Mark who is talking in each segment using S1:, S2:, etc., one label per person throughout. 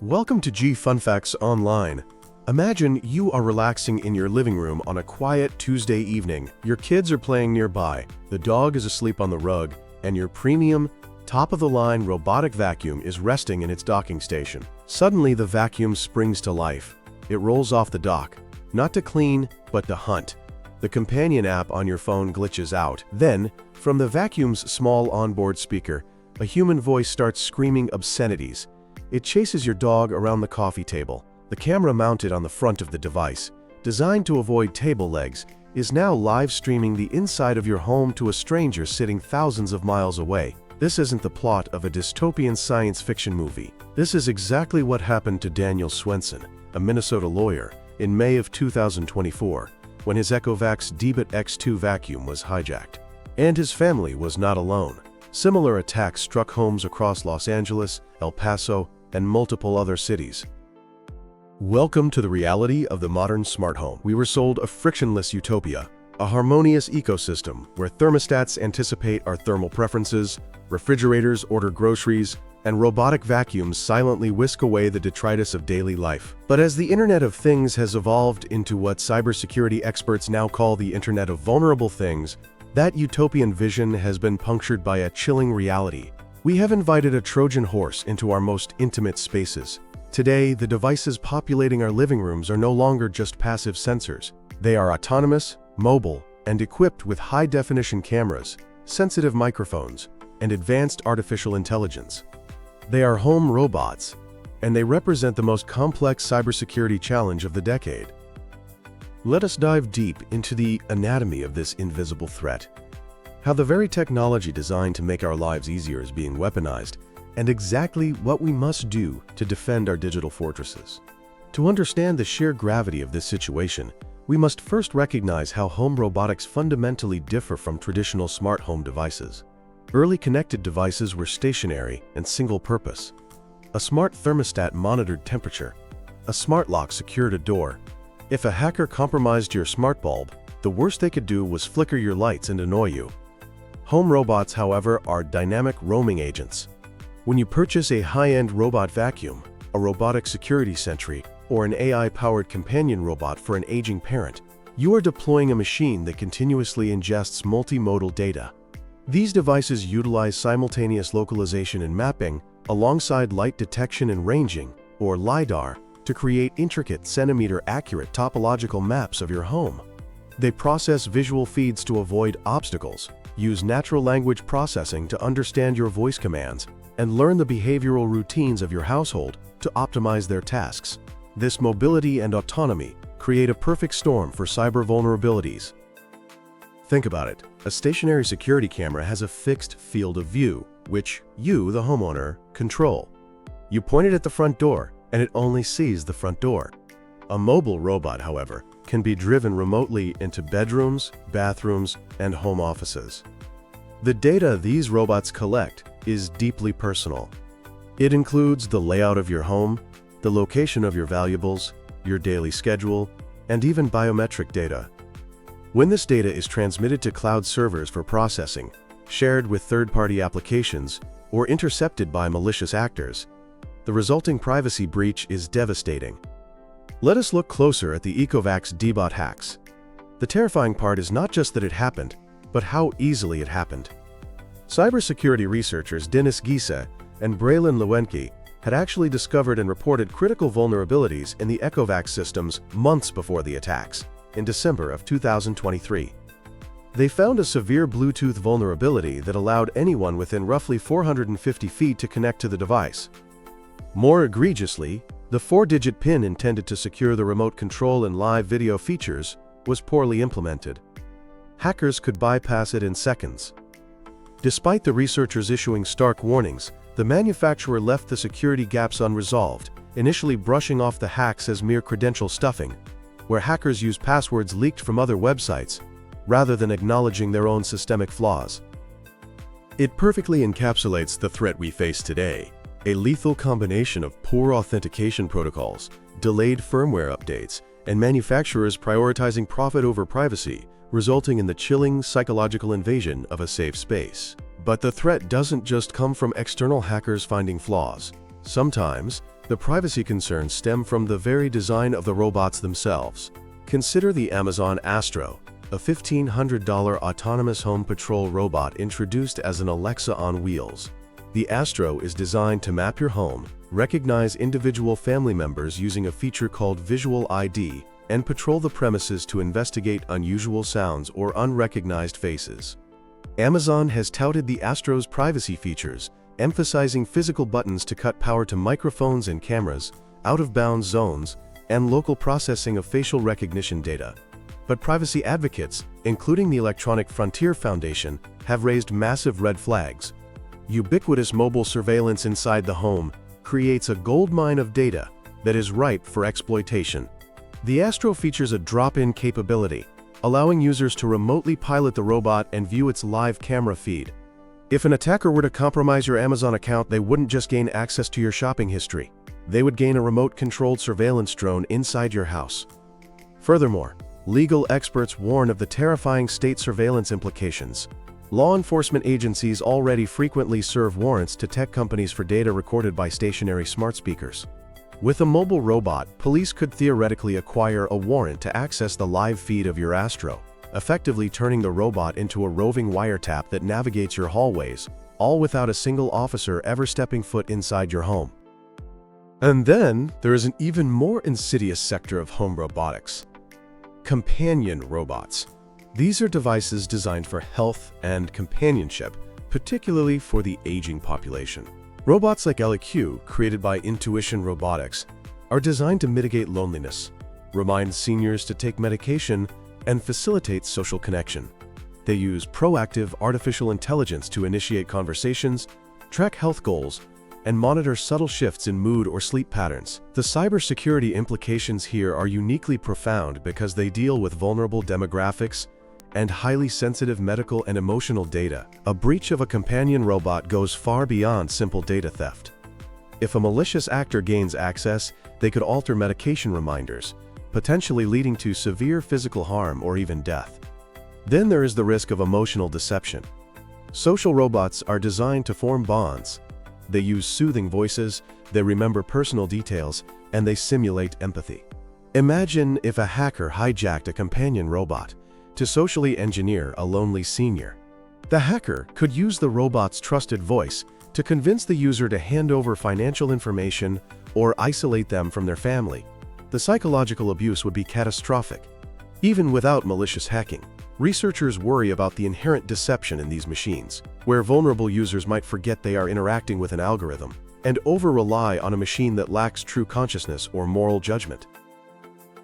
S1: Welcome to G Fun Facts Online. Imagine you are relaxing in your living room on a quiet Tuesday evening. Your kids are playing nearby, the dog is asleep on the rug, and your premium, top-of-the-line robotic vacuum is resting in its docking station. Suddenly, the vacuum springs to life. It rolls off the dock, not to clean, but to hunt. The companion app on your phone glitches out. Then, from the vacuum's small onboard speaker, a human voice starts screaming obscenities. It chases your dog around the coffee table. The camera mounted on the front of the device, designed to avoid table legs, is now live streaming the inside of your home to a stranger sitting thousands of miles away. This isn't the plot of a dystopian science fiction movie. This is exactly what happened to Daniel Swenson, a Minnesota lawyer, in May of 2024, when his Ecovacs Debit X2 vacuum was hijacked. And his family was not alone. Similar attacks struck homes across Los Angeles, El Paso, and multiple other cities. Welcome to the reality of the modern smart home. We were sold a frictionless utopia, a harmonious ecosystem where thermostats anticipate our thermal preferences, refrigerators order groceries, and robotic vacuums silently whisk away the detritus of daily life. But as the Internet of Things has evolved into what cybersecurity experts now call the Internet of Vulnerable Things, that utopian vision has been punctured by a chilling reality. We have invited a Trojan horse into our most intimate spaces. Today, the devices populating our living rooms are no longer just passive sensors. They are autonomous, mobile, and equipped with high-definition cameras, sensitive microphones, and advanced artificial intelligence. They are home robots, and they represent the most complex cybersecurity challenge of the decade. Let us dive deep into the anatomy of this invisible threat. How the very technology designed to make our lives easier is being weaponized, and exactly what we must do to defend our digital fortresses. To understand the sheer gravity of this situation, we must first recognize how home robotics fundamentally differ from traditional smart home devices. Early connected devices were stationary and single-purpose. A smart thermostat monitored temperature. A smart lock secured a door. If a hacker compromised your smart bulb, the worst they could do was flicker your lights and annoy you. Home robots, however, are dynamic roaming agents. When you purchase a high-end robot vacuum, a robotic security sentry, or an AI-powered companion robot for an aging parent, you are deploying a machine that continuously ingests multimodal data. These devices utilize simultaneous localization and mapping alongside light detection and ranging, or LiDAR, to create intricate centimeter-accurate topological maps of your home. They process visual feeds to avoid obstacles, use natural language processing to understand your voice commands, and learn the behavioral routines of your household to optimize their tasks. This mobility and autonomy create a perfect storm for cyber vulnerabilities. Think about it. A stationary security camera has a fixed field of view, which you, the homeowner, control. You point it at the front door, and it only sees the front door. A mobile robot, however, can be driven remotely into bedrooms, bathrooms, and home offices. The data these robots collect is deeply personal. It includes the layout of your home, the location of your valuables, your daily schedule, and even biometric data. When this data is transmitted to cloud servers for processing, shared with third-party applications, or intercepted by malicious actors, the resulting privacy breach is devastating. Let us look closer at the Ecovacs Debot hacks. The terrifying part is not just that it happened, but how easily it happened. Cybersecurity researchers Dennis Giese and Braylon Lewenke had actually discovered and reported critical vulnerabilities in the Ecovacs systems months before the attacks, in December of 2023. They found a severe Bluetooth vulnerability that allowed anyone within roughly 450 feet to connect to the device. More egregiously, the 4-digit PIN intended to secure the remote control and live video features was poorly implemented. Hackers could bypass it in seconds. Despite the researchers issuing stark warnings, the manufacturer left the security gaps unresolved, initially brushing off the hacks as mere credential stuffing, where hackers use passwords leaked from other websites, rather than acknowledging their own systemic flaws. It perfectly encapsulates the threat we face today. A lethal combination of poor authentication protocols, delayed firmware updates, and manufacturers prioritizing profit over privacy, resulting in the chilling psychological invasion of a safe space. But the threat doesn't just come from external hackers finding flaws. Sometimes, The privacy concerns stem from the very design of the robots themselves. Consider the Amazon Astro, a $1,500 autonomous home patrol robot introduced as an Alexa on wheels. The Astro is designed to map your home, recognize individual family members using a feature called Visual ID, and patrol the premises to investigate unusual sounds or unrecognized faces. Amazon has touted the Astro's privacy features, emphasizing physical buttons to cut power to microphones and cameras, out-of-bounds zones, and local processing of facial recognition data. But privacy advocates, including the Electronic Frontier Foundation, have raised massive red flags. Ubiquitous mobile surveillance inside the home creates a goldmine of data that is ripe for exploitation. The Astro features a drop-in capability, allowing users to remotely pilot the robot and view its live camera feed. If an attacker were to compromise your Amazon account, they wouldn't just gain access to your shopping history. They would gain a remote-controlled surveillance drone inside your house. Furthermore, legal experts warn of the terrifying state surveillance implications. Law enforcement agencies already frequently serve warrants to tech companies for data recorded by stationary smart speakers. With a mobile robot, police could theoretically acquire a warrant to access the live feed of your Astro, effectively turning the robot into a roving wiretap that navigates your hallways, all without a single officer ever stepping foot inside your home. And then, there is an even more insidious sector of home robotics: companion robots. These are devices designed for health and companionship, particularly for the aging population. Robots like LEQ, created by Intuition Robotics, are designed to mitigate loneliness, remind seniors to take medication, and facilitate social connection. They use proactive artificial intelligence to initiate conversations, track health goals, and monitor subtle shifts in mood or sleep patterns. The cybersecurity implications here are uniquely profound because they deal with vulnerable demographics and highly sensitive medical and emotional data. A breach of a companion robot goes far beyond simple data theft. If a malicious actor gains access, they could alter medication reminders, potentially leading to severe physical harm or even death. Then there is the risk of emotional deception. Social robots are designed to form bonds. They use soothing voices, they remember personal details, and they simulate empathy. Imagine if a hacker hijacked a companion robot to socially engineer a lonely senior. The hacker could use the robot's trusted voice to convince the user to hand over financial information or isolate them from their family. The psychological abuse would be catastrophic. Even without malicious hacking, researchers worry about the inherent deception in these machines, where vulnerable users might forget they are interacting with an algorithm and over-rely on a machine that lacks true consciousness or moral judgment.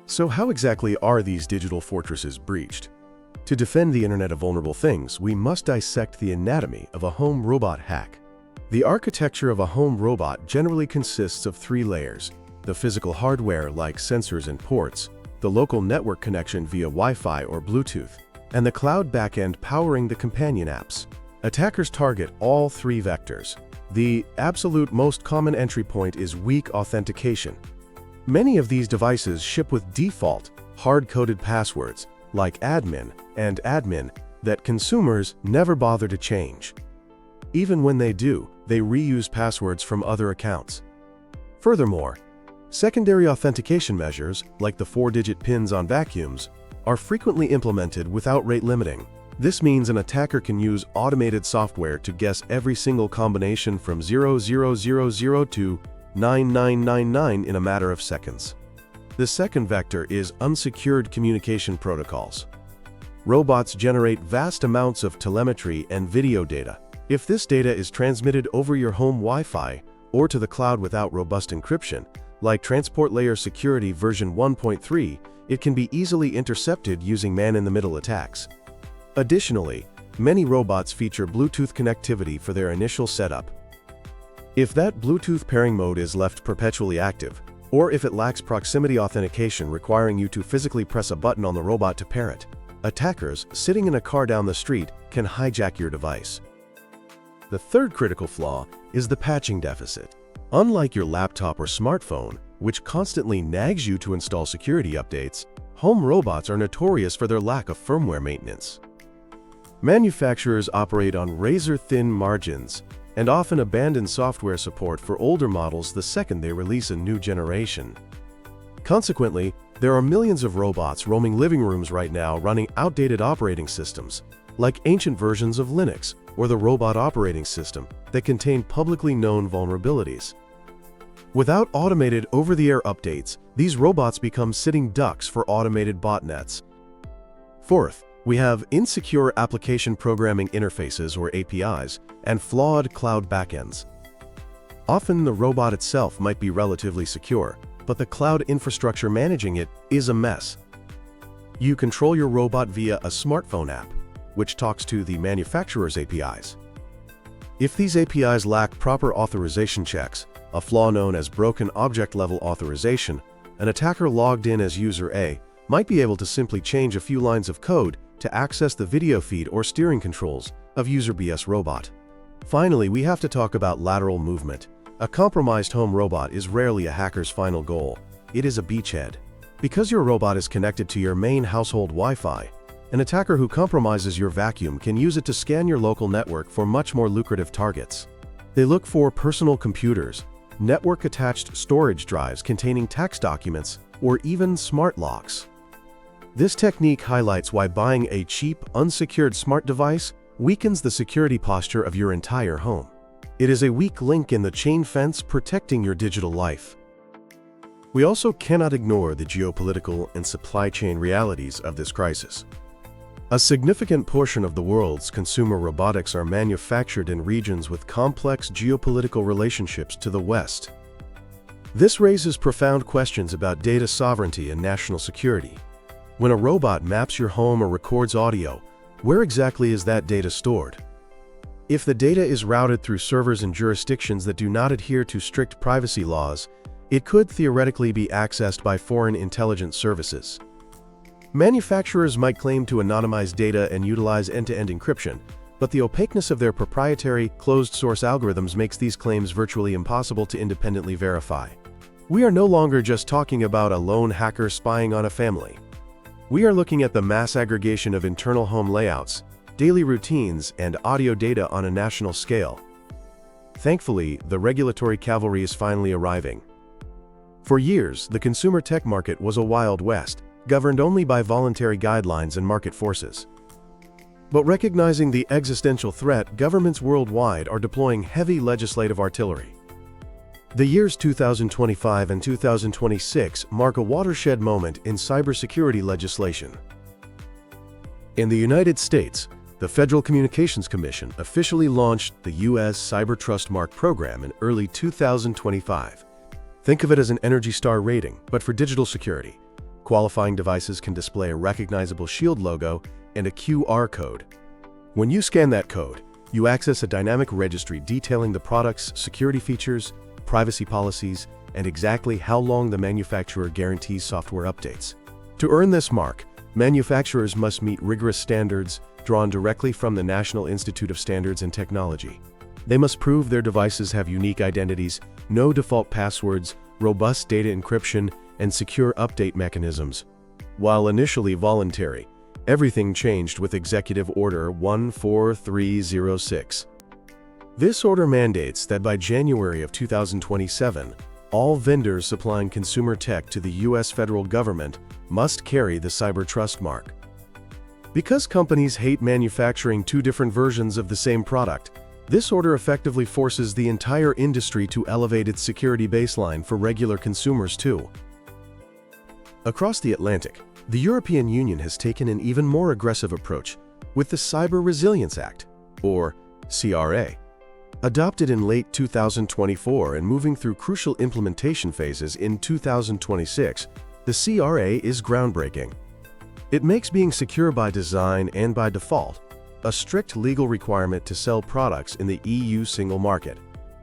S1: So how exactly are these digital fortresses breached? To defend the Internet of Vulnerable Things, we must dissect the anatomy of a home robot hack. The architecture of a home robot generally consists of 3 layers: the physical hardware like sensors and ports, the local network connection via Wi-Fi or Bluetooth, and the cloud backend powering the companion apps. Attackers target all 3 vectors. The absolute most common entry point is weak authentication. Many of these devices ship with default, hard-coded passwords like admin and admin that consumers never bother to change. Even when they do, they reuse passwords from other accounts. Furthermore, secondary authentication measures, like the 4-digit pins on vacuums, are frequently implemented without rate limiting. This means an attacker can use automated software to guess every single combination from 0000 to 9999 in a matter of seconds. The second vector is unsecured communication protocols. Robots generate vast amounts of telemetry and video data. If this data is transmitted over your home Wi-Fi or to the cloud without robust encryption, like Transport Layer Security version 1.3, it can be easily intercepted using man-in-the-middle attacks. Additionally, many robots feature Bluetooth connectivity for their initial setup. If that Bluetooth pairing mode is left perpetually active, or if it lacks proximity authentication requiring you to physically press a button on the robot to pair it, attackers sitting in a car down the street can hijack your device. The third critical flaw is the patching deficit. Unlike your laptop or smartphone, which constantly nags you to install security updates, home robots are notorious for their lack of firmware maintenance. Manufacturers operate on razor-thin margins, and often abandon software support for older models the second they release a new generation. Consequently, there are millions of robots roaming living rooms right now running outdated operating systems, like ancient versions of Linux or the robot operating system that contain publicly known vulnerabilities. Without automated over-the-air updates, these robots become sitting ducks for automated botnets. Fourth, we have insecure application programming interfaces or APIs and flawed cloud backends. Often the robot itself might be relatively secure, but the cloud infrastructure managing it is a mess. You control your robot via a smartphone app, which talks to the manufacturer's APIs. If these APIs lack proper authorization checks, a flaw known as broken object-level authorization, an attacker logged in as user A might be able to simply change a few lines of code to access the video feed or steering controls of user B's robot. Finally, we have to talk about lateral movement. A compromised home robot is rarely a hacker's final goal. It is a beachhead. Because your robot is connected to your main household Wi-Fi, an attacker who compromises your vacuum can use it to scan your local network for much more lucrative targets. They look for personal computers, network-attached storage drives containing tax documents, or even smart locks. This technique highlights why buying a cheap, unsecured smart device weakens the security posture of your entire home. It is a weak link in the chain fence protecting your digital life. We also cannot ignore the geopolitical and supply chain realities of this crisis. A significant portion of the world's consumer robotics are manufactured in regions with complex geopolitical relationships to the West. This raises profound questions about data sovereignty and national security. When a robot maps your home or records audio, where exactly is that data stored? If the data is routed through servers in jurisdictions that do not adhere to strict privacy laws, it could theoretically be accessed by foreign intelligence services. Manufacturers might claim to anonymize data and utilize end-to-end encryption, but the opaqueness of their proprietary, closed-source algorithms makes these claims virtually impossible to independently verify. We are no longer just talking about a lone hacker spying on a family. We are looking at the mass aggregation of internal home layouts, daily routines, and audio data on a national scale. Thankfully, the regulatory cavalry is finally arriving. For years, the consumer tech market was a Wild West, governed only by voluntary guidelines and market forces. But recognizing the existential threat, governments worldwide are deploying heavy legislative artillery. The years 2025 and 2026 mark a watershed moment in cybersecurity legislation. In the United States, the Federal Communications Commission officially launched the U.S. Cyber Trust Mark program in early 2025. Think of it as an Energy Star rating, but for digital security. Qualifying devices can display a recognizable shield logo and a QR code. When you scan that code, you access a dynamic registry detailing the product's security features, privacy policies, and exactly how long the manufacturer guarantees software updates. To earn this mark, manufacturers must meet rigorous standards drawn directly from the National Institute of Standards and Technology. They must prove their devices have unique identities, no default passwords, robust data encryption, and secure update mechanisms. While initially voluntary, everything changed with Executive Order 14306. This order mandates that by January of 2027, all vendors supplying consumer tech to the U.S. federal government must carry the Cyber Trust Mark. Because companies hate manufacturing two different versions of the same product, this order effectively forces the entire industry to elevate its security baseline for regular consumers too. Across the Atlantic, the European Union has taken an even more aggressive approach with the Cyber Resilience Act, or CRA. Adopted in late 2024 and moving through crucial implementation phases in 2026, the CRA is groundbreaking. It makes being secure by design and by default a strict legal requirement to sell products in the EU single market.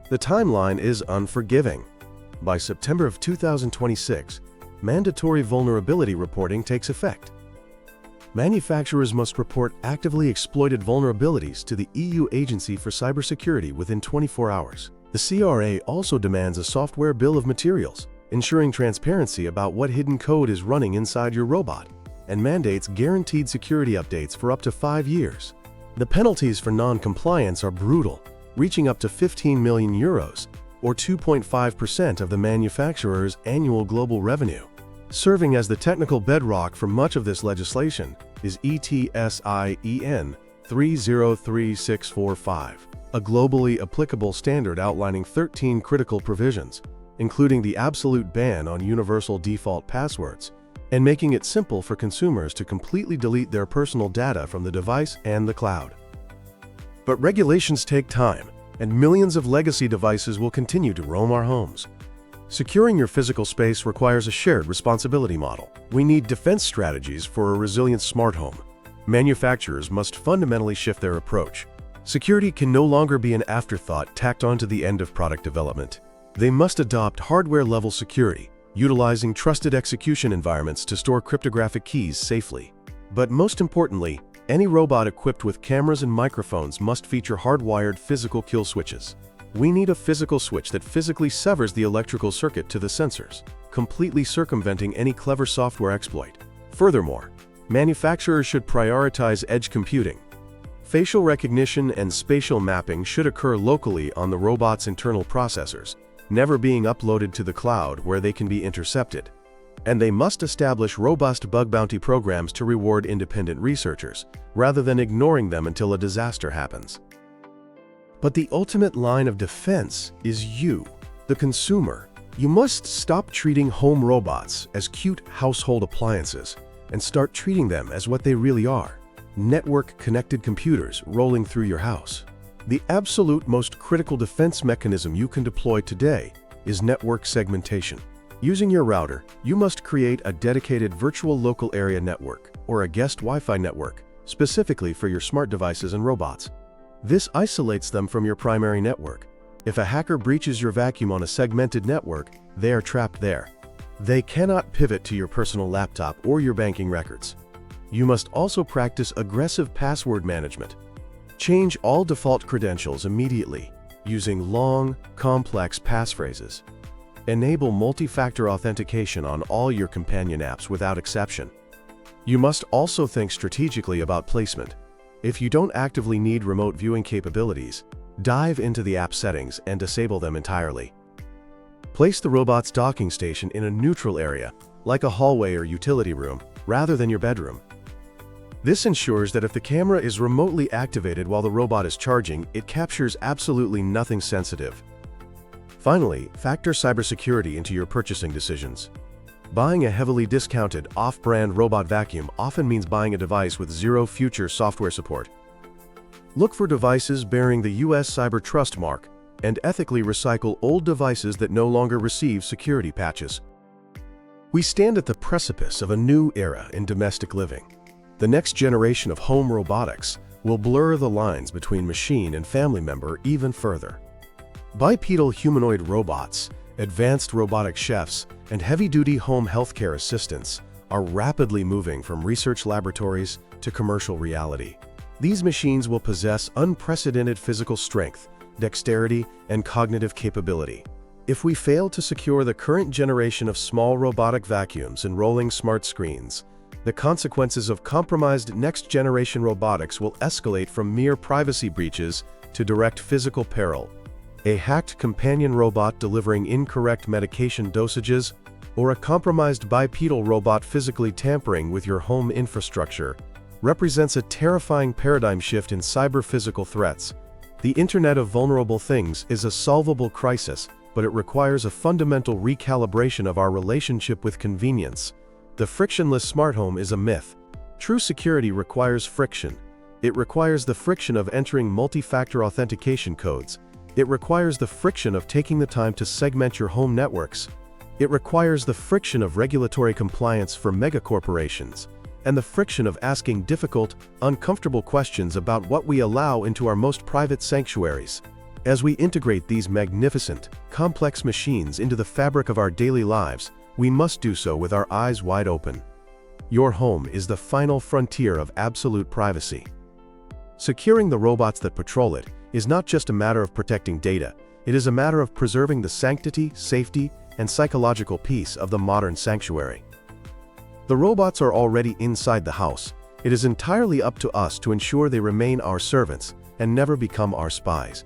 S1: The timeline is unforgiving. By September of 2026, mandatory vulnerability reporting takes effect. Manufacturers must report actively exploited vulnerabilities to the EU Agency for Cybersecurity within 24 hours. The CRA also demands a software bill of materials, ensuring transparency about what hidden code is running inside your robot, and mandates guaranteed security updates for up to 5 years. The penalties for non-compliance are brutal. reaching up to 15 million euros, or 2.5% of the manufacturer's annual global revenue. Serving as the technical bedrock for much of this legislation is ETSIEN 303645, a globally applicable standard outlining 13 critical provisions, including the absolute ban on universal default passwords, and making it simple for consumers to completely delete their personal data from the device and the cloud. But regulations take time, and millions of legacy devices will continue to roam our homes. Securing your physical space requires a shared responsibility model. We need defense strategies for a resilient smart home. Manufacturers must fundamentally shift their approach. Security can no longer be an afterthought tacked onto the end of product development. They must adopt hardware-level security, utilizing trusted execution environments to store cryptographic keys safely. But most importantly, any robot equipped with cameras and microphones must feature hardwired physical kill switches. We need a physical switch that physically severs the electrical circuit to the sensors, completely circumventing any clever software exploit. Furthermore, manufacturers should prioritize edge computing. Facial recognition and spatial mapping should occur locally on the robot's internal processors, never being uploaded to the cloud where they can be intercepted. And they must establish robust bug bounty programs to reward independent researchers, rather than ignoring them until a disaster happens. But the ultimate line of defense is you, the consumer. You must stop treating home robots as cute household appliances and start treating them as what they really are: network-connected computers rolling through your house. The absolute most critical defense mechanism you can deploy today is network segmentation. Using your router, you must create a dedicated virtual local area network, or a guest Wi-Fi network, specifically for your smart devices and robots. This isolates them from your primary network. If a hacker breaches your vacuum on a segmented network, they are trapped there. They cannot pivot to your personal laptop or your banking records. You must also practice aggressive password management. Change all default credentials immediately, using long, complex passphrases. Enable multi-factor authentication on all your companion apps without exception. You must also think strategically about placement. If you don't actively need remote viewing capabilities, dive into the app settings and disable them entirely. Place the robot's docking station in a neutral area, like a hallway or utility room, rather than your bedroom. This ensures that if the camera is remotely activated while the robot is charging, it captures absolutely nothing sensitive. Finally, factor cybersecurity into your purchasing decisions. Buying a heavily discounted, off-brand robot vacuum often means buying a device with zero future software support. Look for devices bearing the US Cyber Trust mark and ethically recycle old devices that no longer receive security patches. We stand at the precipice of a new era in domestic living. The next generation of home robotics will blur the lines between machine and family member even further. Bipedal humanoid robots, advanced robotic chefs, and heavy-duty home healthcare assistants are rapidly moving from research laboratories to commercial reality. These machines will possess unprecedented physical strength, dexterity, and cognitive capability. If we fail to secure the current generation of small robotic vacuums and rolling smart screens, the consequences of compromised next-generation robotics will escalate from mere privacy breaches to direct physical peril. A hacked companion robot delivering incorrect medication dosages, or a compromised bipedal robot physically tampering with your home infrastructure, represents a terrifying paradigm shift in cyber-physical threats. The Internet of Vulnerable Things is a solvable crisis, but it requires a fundamental recalibration of our relationship with convenience. The frictionless smart home is a myth. True security requires friction. It requires the friction of entering multi-factor authentication codes. It requires the friction of taking the time to segment your home networks. It requires the friction of regulatory compliance for megacorporations, and the friction of asking difficult, uncomfortable questions about what we allow into our most private sanctuaries. As we integrate these magnificent, complex machines into the fabric of our daily lives, we must do so with our eyes wide open. Your home is the final frontier of absolute privacy. Securing the robots that patrol it is not just a matter of protecting data, it is a matter of preserving the sanctity, safety, and psychological peace of the modern sanctuary. The robots are already inside the house. It is entirely up to us to ensure they remain our servants and never become our spies.